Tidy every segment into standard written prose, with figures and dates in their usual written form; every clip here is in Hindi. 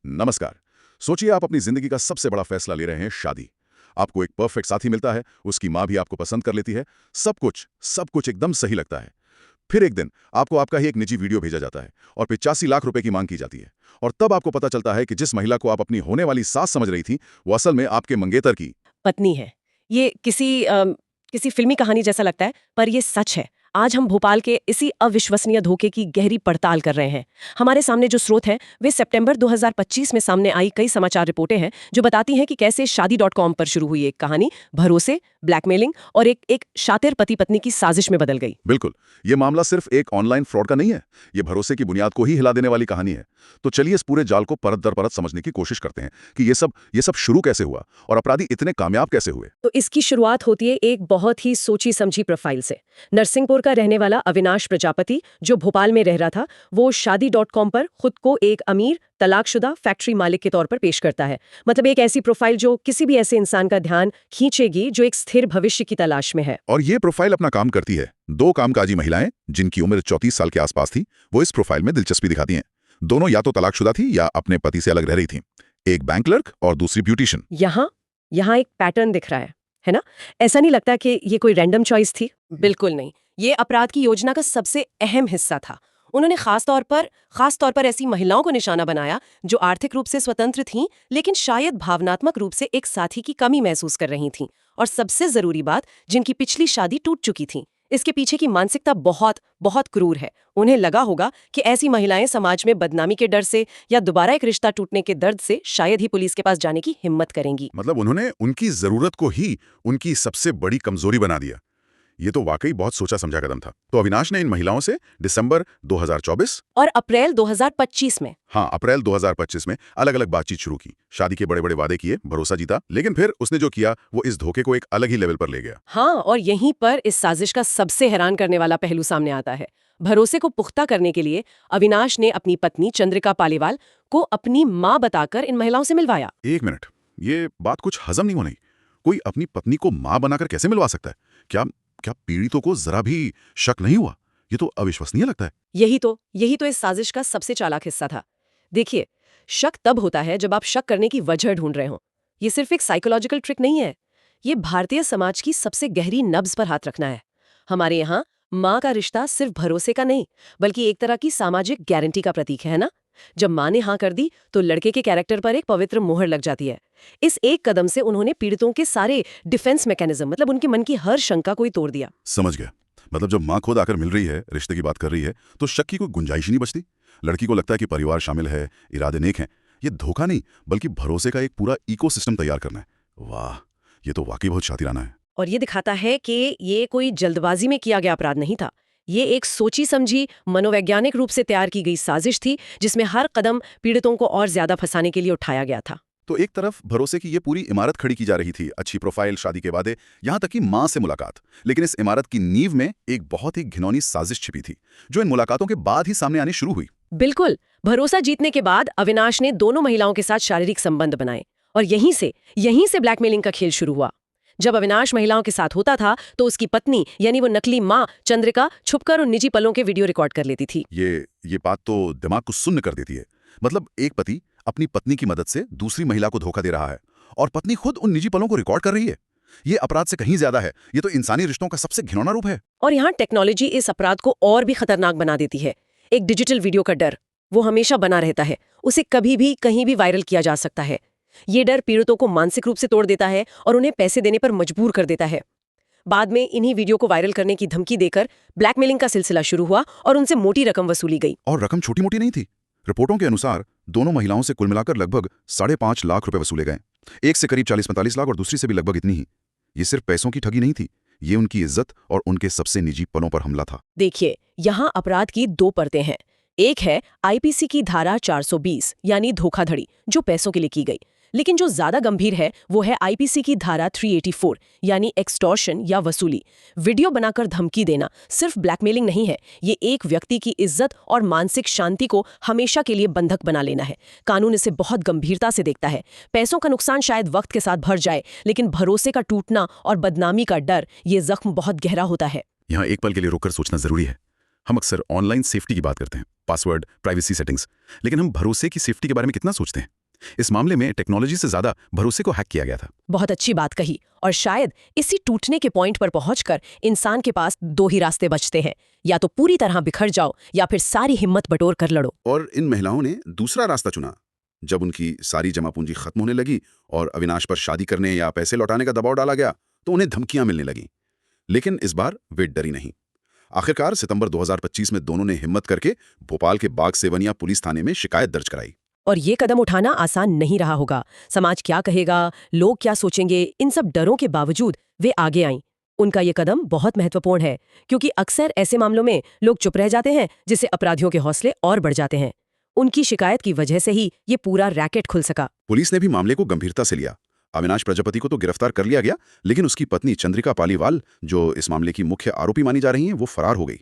नमस्कार। सोचिए आप अपनी जिंदगी का सबसे बड़ा फैसला ले रहे हैं, शादी। आपको एक परफेक्ट साथी मिलता है, उसकी माँ भी आपको पसंद कर लेती है, सब कुछ एकदम सही लगता है। फिर एक दिन आपको आपका ही एक निजी वीडियो भेजा जाता है और 85 लाख रुपए की मांग की जाती है। और तब आपको पता चलता है कि जिस महिला को आप अपनी होने वाली सास समझ रही थी, वो असल में आपके मंगेतर की पत्नी है। ये किसी फिल्मी कहानी जैसा लगता है, पर ये सच है। आज हम भोपाल के इसी अविश्वसनीय धोखे की गहरी पड़ताल कर रहे हैं। हमारे सामने जो स्रोत हैं, वे सितंबर 2025 में सामने आई कई समाचार रिपोर्टें हैं जो बताती हैं कि कैसे शादी.com पर शुरू हुई एक कहानी भरोसे, ब्लैकमेलिंग और एक शातिर पति पत्नी की साजिश में बदल गई। बिल्कुल। ये मामला सिर्फ एक ऑनलाइन फ्रॉड का नहीं है, ये भरोसे की बुनियाद को ही हिला देने वाली कहानी है। तो चलिए इस पूरे जाल को परत दर परत समझने की कोशिश करते हैं कि ये सब शुरू कैसे हुआ और अपराधी इतने कामयाब कैसे हुए। तो इसकी शुरुआत होती है एक बहुत ही सोची समझी प्रोफाइल से। नरसिंहपुर का रहने वाला अविनाश प्रजापति, जो भोपाल में रह रहा था, वो शादी.com पर खुद को एक अमीर तलाकशुदा फैक्ट्री मालिक के तौर पर पेश करता है। मतलब एक ऐसी प्रोफाइल जो किसी भी ऐसे इंसान का ध्यान खींचेगी जो एक स्थिर भविष्य की तलाश में है। और ये प्रोफाइल अपना काम करती है। दो कामकाजी महिलाएं जिनकी उम्र 34 साल के आसपास थी, वो इस प्रोफाइल में दिलचस्पी दिखाती हैं। दोनों या तो तलाकशुदा थी या अपने पति से अलग रह रही थी। एक बैंक क्लर्क और दूसरी ब्यूटिशियन। यहाँ एक पैटर्न दिख रहा है ना? ऐसा नहीं लगता कि ये कोई रैंडम चॉइस थी? बिल्कुल नहीं। ये अपराध की योजना का सबसे अहम हिस्सा था। उन्होंने खास तौर पर ऐसी महिलाओं को निशाना बनाया जो आर्थिक रूप से स्वतंत्र थीं, लेकिन शायद भावनात्मक रूप से एक साथी की कमी महसूस कर रही थीं। और सबसे जरूरी बात, जिनकी पिछली शादी टूट चुकी थी। इसके पीछे की मानसिकता बहुत बहुत क्रूर है। उन्हें लगा होगा कि ऐसी महिलाएं समाज में बदनामी के डर से या दोबारा एक रिश्ता टूटने के दर्द से शायद ही पुलिस के पास जाने की हिम्मत करेंगी। मतलब उन्होंने उनकी जरूरत को ही उनकी सबसे बड़ी कमजोरी बना दिया। ये तो वाकई बहुत सोचा समझा कदम था। तो अविनाश ने इन महिलाओं से दिसंबर 2024 और अप्रैल 2025 में अप्रैल 2025 में अलग अलग बातचीत शुरू की। शादी के बड़े बड़े वादे किए, भरोसा जीता, लेकिन फिर उसने जो किया वो इस धोखे को एक अलग ही लेवल पर ले गया। हाँ, और यहीं पर इस साजिश का सबसे हैरान करने वाला पहलू सामने आता है। भरोसे को पुख्ता करने के लिए अविनाश ने अपनी पत्नी चंद्रिका पालीवाल को अपनी माँ बताकर इन महिलाओं से मिलवाया। एक मिनट, ये बात कुछ हजम नहीं हो रही। कोई अपनी पत्नी को मां बनाकर कैसे मिलवा सकता है? क्या क्या पीड़ितों को जरा भी शक नहीं हुआ? ये तो अविश्वसनीय लगता है। यही तो इस साजिश का सबसे चालाक हिस्सा था। देखिए, शक तब होता है जब आप शक करने की वजह ढूंढ रहे हो। ये सिर्फ एक साइकोलॉजिकल ट्रिक नहीं है। ये भारतीय समाज की सबसे गहरी नब्ज पर हाथ रखना है। हमारे यहाँ माँ का रिश्ता सिर्फ भरोसे का नहीं, बल्कि एक तरह की सामाजिक गारंटी का प्रतीक है ना? जब माँ ने हाँ कर दी तो लड़के के कैरेक्टर पर एक पवित्र मोहर लग जाती है। इस एक कदम से उन्होंने पीड़ितों के सारे डिफेंस मैकेनिज्म, मतलब उनके मन की हर शंका को ही तोड़ दिया। समझ गया। मतलब जब माँ खुद आकर मिल रही है, रिश्ते की बात कर रही है, तो शक की कोई गुंजाइश ही नहीं बचती। लड़की को लगता है कि परिवार शामिल है, इरादे नेक हैं। ये धोखा नहीं, बल्कि भरोसे का एक पूरा इकोसिस्टम तैयार करना है। वाह, ये तो वाकई बहुत शातिराना है। और ये दिखाता है कि ये कोई जल्दबाजी में किया गया अपराध नहीं था। ये एक सोची समझी, मनोवैज्ञानिक रूप से तैयार की गई साजिश थी, जिसमें हर कदम पीड़ितों को और ज्यादा फंसाने के लिए उठाया गया था। तो एक तरफ भरोसे की ये पूरी इमारत खड़ी की जा रही थी, अच्छी प्रोफाइल, शादी के वादे, यहाँ तक कि माँ से मुलाकात। लेकिन इस इमारत की नींव में एक बहुत ही घिनौनी साजिश छिपी थी, जो इन मुलाकातों के बाद ही सामने आनी शुरू हुई। बिल्कुल। भरोसा जीतने के बाद अविनाश ने दोनों महिलाओं के साथ शारीरिक संबंध बनाए और यहीं से ब्लैकमेलिंग का खेल शुरू हुआ। जब अविनाश महिलाओं के साथ होता था तो उसकी पत्नी, यानी वो नकली माँ चंद्रिका, छुपकर उन निजी पलों के वीडियो रिकॉर्ड कर लेती थी। ये बात तो दिमाग को सुन्न कर देती है। मतलब एक पति अपनी पत्नी की मदद से दूसरी महिला को धोखा दे रहा है और पत्नी खुद उन निजी पलों को रिकॉर्ड कर रही है। ये अपराध से कहीं ज्यादा है। ये तो इंसानी रिश्तों का सबसे घिनौना रूप है। और यहाँ टेक्नोलॉजी इस अपराध को और भी खतरनाक बना देती है। एक डिजिटल वीडियो का डर, वो हमेशा बना रहता है। उसे कभी भी कहीं भी वायरल किया जा सकता है। ये डर पीड़ितों को मानसिक रूप से तोड़ देता है और उन्हें पैसे देने पर मजबूर कर देता है। बाद में इन्हीं वीडियो को वायरल करने की धमकी देकर ब्लैकमेलिंग का सिलसिला शुरू हुआ और उनसे मोटी रकम वसूली गई। और रकम छोटी मोटी नहीं थी। रिपोर्टों के अनुसार दोनों महिलाओं से कुल मिलाकर लगभग 5.5 लाख रुपए वसूले गए। एक से करीब 40-45 लाख और दूसरी से भी लगभग इतनी ही। ये सिर्फ पैसों की ठगी नहीं थी, ये उनकी इज्जत और उनके सबसे निजी पलों पर हमला था। देखिए, यहाँ अपराध की दो परतें हैं। एक है आईपीसी की धारा 420, यानी धोखाधड़ी, जो पैसों के लिए की गई। लेकिन जो ज्यादा गंभीर है वो है आईपीसी की धारा 384, यानी एक्सटॉर्शन या वसूली। वीडियो बनाकर धमकी देना सिर्फ ब्लैकमेलिंग नहीं है, ये एक व्यक्ति की इज्जत और मानसिक शांति को हमेशा के लिए बंधक बना लेना है। कानून इसे बहुत गंभीरता से देखता है। पैसों का नुकसान शायद वक्त के साथ भर जाए, लेकिन भरोसे का टूटना और बदनामी का डर, ये जख्म बहुत गहरा होता है। यहाँ एक पल के लिए रुककर सोचना जरूरी है। हम अक्सर ऑनलाइन सेफ्टी की बात करते हैं, पासवर्ड, प्राइवेसी सेटिंग्स, लेकिन हम भरोसे की सेफ्टी के बारे में कितना सोचते हैं? इस मामले में टेक्नोलॉजी से ज्यादा भरोसे को हैक किया गया था। बहुत अच्छी बात कही। और शायद इसी टूटने के पॉइंट पर पहुंचकर इंसान के पास दो ही रास्ते बचते हैं, या तो पूरी तरह बिखर जाओ या फिर सारी हिम्मत बटोर कर लड़ो। और इन महिलाओं ने दूसरा रास्ता चुना। जब उनकी सारी जमा पूंजी खत्म होने लगी और अविनाश पर शादी करने या पैसे लौटाने का दबाव डाला गया, तो उन्हें धमकियां मिलने लगीं। लेकिन इस बार वे डरी नहीं। आखिरकार सितंबर 2025 में दोनों ने हिम्मत करके भोपाल के बाग सेवनिया पुलिस थाने में शिकायत दर्ज कराई। और ये कदम उठाना आसान नहीं रहा होगा। समाज क्या कहेगा, लोग क्या सोचेंगे, इन सब डरों के बावजूद वे आगे आईं। उनका ये कदम बहुत महत्वपूर्ण है, क्योंकि अक्सर ऐसे मामलों में लोग चुप रह जाते हैं, जिससे अपराधियों के हौसले और बढ़ जाते हैं। उनकी शिकायत की वजह से ही ये पूरा रैकेट खुल सका। पुलिस ने भी मामले को गंभीरता से लिया। अविनाश प्रजापति को तो गिरफ्तार कर लिया गया, लेकिन उसकी पत्नी चंद्रिका पालीवाल, जो इस मामले की मुख्य आरोपी मानी जा रही हैं, वो फरार हो गई।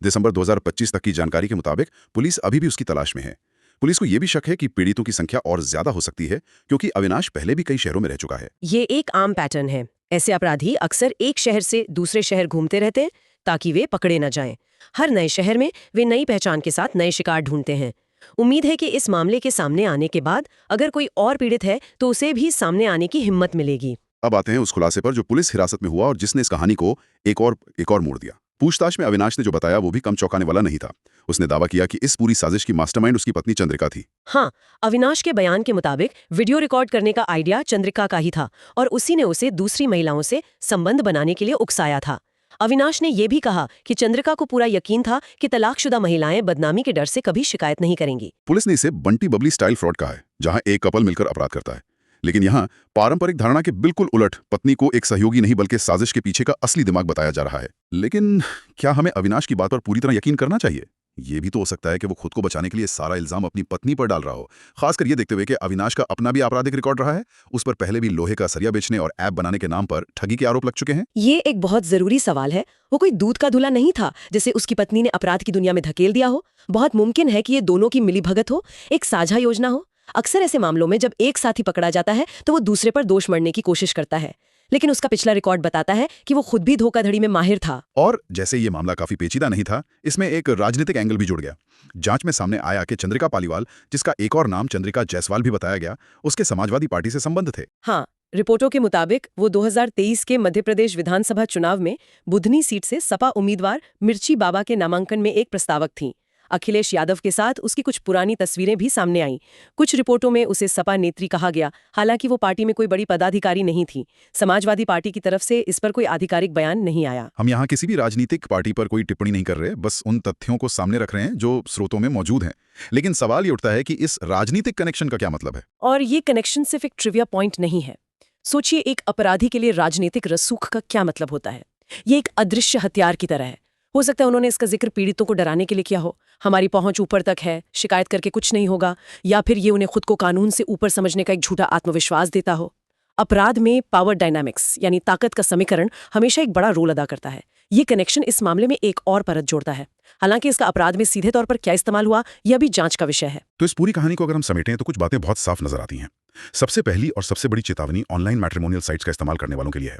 दिसंबर 2025 तक की जानकारी के मुताबिक पुलिस अभी भी उसकी तलाश में है। पुलिस को यह भी शक है कि पीड़ितों की संख्या और ज्यादा हो सकती है, क्योंकि अविनाश पहले भी कई शहरों में रह चुका है। ये एक आम पैटर्न है। ऐसे अपराधी अक्सर एक शहर से दूसरे शहर घूमते रहते हैं ताकि वे पकड़े न जाएं। हर नए शहर में वे नई पहचान के साथ नए शिकार ढूंढते हैं। उम्मीद है कि इस मामले के सामने आने के बाद अगर कोई और पीड़ित है तो उसे भी सामने आने की हिम्मत मिलेगी। अब आते हैं उस खुलासे पर जो पुलिस हिरासत में हुआ और जिसने इस कहानी को एक और मोड़ दिया। पूछताछ में अविनाश ने जो बताया वो भी कम चौंकाने वाला नहीं था। उसने दावा किया कि इस पूरी साजिश की मास्टरमाइंड उसकी पत्नी चंद्रिका थी। हाँ, अविनाश के बयान के मुताबिक वीडियो रिकॉर्ड करने का आइडिया चंद्रिका का ही था और उसी ने उसे दूसरी महिलाओं से संबंध बनाने के लिए उकसाया था। अविनाश ने यह भी कहा कि चंद्रिका को पूरा यकीन था कि तलाकशुदा महिलाएं बदनामी के डर से कभी शिकायत नहीं करेंगी। पुलिस ने इसे बंटी बबली स्टाइल फ्रॉड कहा है, जहां एक कपल मिलकर अपराध करता है। लेकिन यहाँ पारंपरिक धारणा के बिल्कुल उलट पत्नी को एक सहयोगी नहीं बल्कि साजिश के पीछे का असली दिमाग बताया जा रहा है। लेकिन क्या हमें अविनाश की बात पर पूरी तरह यकीन करना चाहिए? ये भी तो हो सकता है कि वो खुद को बचाने के लिए सारा इल्जाम अपनी पत्नी पर डाल रहा हो, खासकर ये देखते हुए कि अविनाश का अपना भी आपराधिक रिकॉर्ड रहा है। उस पर पहले भी लोहे का सरिया बेचने और ऐप बनाने के नाम पर ठगी के आरोप लग चुके हैं। ये एक बहुत जरूरी सवाल है। वो कोई दूध का धुला नहीं था जिसे उसकी पत्नी ने अपराध की दुनिया में धकेल दिया हो। बहुत मुमकिन है कि ये दोनों की मिलीभगत हो, एक साझा योजना हो। अक्सर ऐसे मामलों में जब एक साथी पकड़ा जाता है तो वो दूसरे पर दोष मढ़ने की कोशिश करता है, लेकिन उसका पिछला रिकॉर्ड बताता है कि वो खुद भी धोखाधड़ी में माहिर था। और जैसे ये मामला काफी पेचीदा नहीं था, इसमें एक राजनीतिक एंगल भी जुड़ गया। जांच में सामने आया कि चंद्रिका पालीवाल, जिसका एक और नाम चंद्रिका जायसवाल भी बताया गया, उसके समाजवादी पार्टी से संबंध थे। हाँ, रिपोर्टों के मुताबिक वो 2023 के मध्य प्रदेश विधानसभा चुनाव में बुधनी सीट से सपा उम्मीदवार मिर्ची बाबा के नामांकन में एक प्रस्तावक थीं। अखिलेश यादव के साथ उसकी कुछ पुरानी तस्वीरें भी सामने आईं। कुछ रिपोर्टों में उसे सपा नेत्री कहा गया, हालांकि वो पार्टी में कोई बड़ी पदाधिकारी नहीं थी। समाजवादी पार्टी की तरफ से इस पर कोई आधिकारिक बयान नहीं आया। हम यहाँ किसी भी राजनीतिक पार्टी पर कोई टिप्पणी नहीं कर रहे, बस उन तथ्यों को सामने रख रहे हैं जो स्रोतों में मौजूद हैं। लेकिन सवाल ये उठता है कि इस राजनीतिक कनेक्शन का क्या मतलब है? और ये कनेक्शन सिर्फ एक ट्रिविया पॉइंट नहीं है। सोचिए, एक अपराधी के लिए राजनीतिक रसूख का क्या मतलब होता है। ये एक अदृश्य हथियार की तरह है। हो सकता है उन्होंने इसका जिक्र पीड़ितों को डराने के लिए किया हो, हमारी पहुंच ऊपर तक है, शिकायत करके कुछ नहीं होगा, या फिर ये उन्हें खुद को कानून से ऊपर समझने का एक झूठा आत्मविश्वास देता हो। अपराध में पावर डायनामिक्स यानी ताकत का समीकरण हमेशा एक बड़ा रोल अदा करता है। ये कनेक्शन इस मामले में एक और परत जोड़ता है। हालांकि इसका अपराध में सीधे तौर पर क्या इस्तेमाल हुआ, यह भी जांच का विषय है। तो इस पूरी कहानी को अगर हम समेटें तो कुछ बातें बहुत साफ नजर आती हैं। सबसे पहली और सबसे बड़ी चेतावनी ऑनलाइन मैट्रिमोनियल साइट्स का इस्तेमाल करने वालों के लिए है।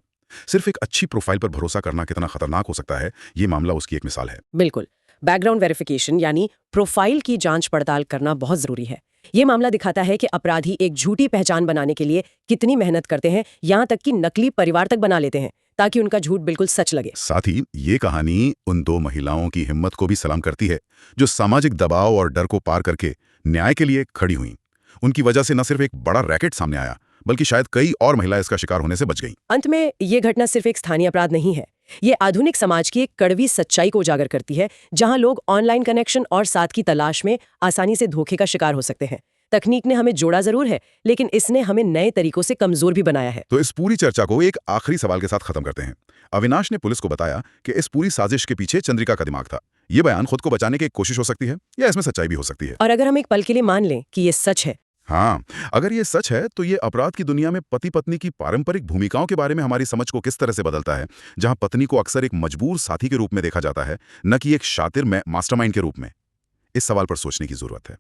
सिर्फ एक अच्छी प्रोफाइल पर भरोसा करना कितना खतरनाक हो सकता है, ये मामला उसकी एक मिसाल है। बिल्कुल, बैकग्राउंड वेरिफिकेशन यानी प्रोफाइल की जांच पड़ताल करना बहुत जरूरी है। ये मामला दिखाता है कि अपराधी एक झूठी पहचान बनाने के लिए कितनी मेहनत करते हैं, यहाँ तक कि नकली परिवार तक बना लेते हैं ताकि उनका झूठ बिल्कुल सच लगे। साथ ही ये कहानी उन दो महिलाओं की हिम्मत को भी सलाम करती है जो सामाजिक दबाव और डर को पार करके न्याय के लिए खड़ी हुई। उनकी वजह से न सिर्फ एक बड़ा रैकेट सामने आया, बल्कि शायद कई और महिलाएं इसका शिकार होने से बच गईं। अंत में ये घटना सिर्फ एक स्थानीय अपराध नहीं है, ये आधुनिक समाज की एक कड़वी सच्चाई को उजागर करती है, जहां लोग ऑनलाइन कनेक्शन और साथ की तलाश में आसानी से धोखे का शिकार हो सकते हैं। तकनीक ने हमें जोड़ा जरूर है, लेकिन इसने हमें नए तरीकों से कमजोर भी बनाया है। तो इस पूरी चर्चा को एक आखिरी सवाल के साथ खत्म करते हैं। अविनाश ने पुलिस को बताया कि इस पूरी साजिश के पीछे चंद्रिका का दिमाग था। ये बयान खुद को बचाने की एक कोशिश हो सकती है या इसमें सच्चाई भी हो सकती है। और अगर हम एक पल के लिए मान लें कि ये सच है, हाँ, अगर ये सच है तो ये अपराध की दुनिया में पति पत्नी की पारंपरिक भूमिकाओं के बारे में हमारी समझ को किस तरह से बदलता है, जहां पत्नी को अक्सर एक मजबूर साथी के रूप में देखा जाता है, न कि एक शातिर मास्टरमाइंड के रूप में। इस सवाल पर सोचने की जरूरत है।